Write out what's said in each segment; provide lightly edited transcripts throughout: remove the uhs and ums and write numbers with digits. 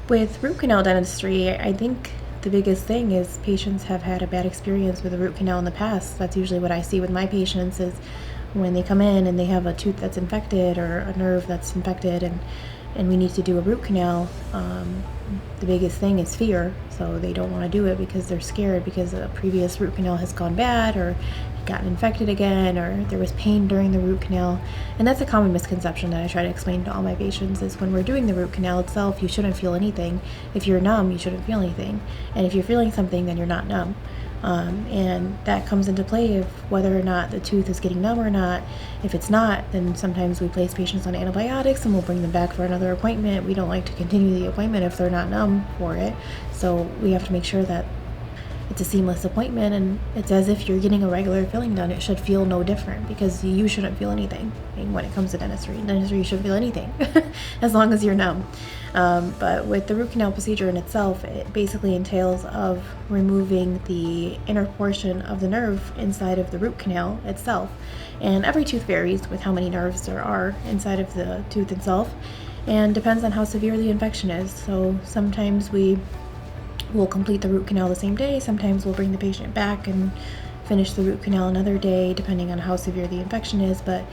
With root canal dentistry, I think the biggest thing is patients have had a bad experience with a root canal in the past. That's usually what I see with my patients is when they come in and they have a tooth that's infected or a nerve that's infected and we need to do a root canal, the biggest thing is fear. So they don't want to do it because they're scared because a previous root canal has gone bad or gotten infected again, or there was pain during the root canal. And that's a common misconception that I try to explain to all my patients is when we're doing the root canal itself, you shouldn't feel anything. If you're numb, you shouldn't feel anything. And if you're feeling something, then you're not numb. And that comes into play of whether or not the tooth is getting numb or not. If it's not, then sometimes we place patients on antibiotics and we'll bring them back for another appointment. We don't like to continue the appointment if they're not numb for it. So we have to make sure that it's a seamless appointment and it's as if you're getting a regular filling done. It should feel no different because you shouldn't feel anything when it comes to dentistry. Dentistry, you shouldn't feel anything as long as you're numb. But with the root canal procedure in itself, it basically entails of removing the inner portion of the nerve inside of the root canal itself. And every tooth varies with how many nerves there are inside of the tooth itself and depends on how severe the infection is. So sometimes we'll complete the root canal the same day. Sometimes we'll bring the patient back and finish the root canal another day, depending on how severe the infection is. But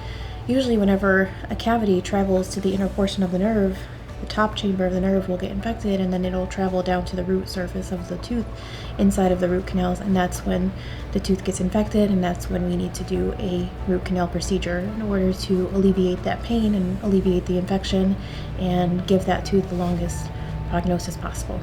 usually whenever a cavity travels to the inner portion of the nerve, the top chamber of the nerve will get infected and then it'll travel down to the root surface of the tooth inside of the root canals, and that's when the tooth gets infected, and that's when we need to do a root canal procedure in order to alleviate that pain and alleviate the infection and give that tooth the longest prognosis possible.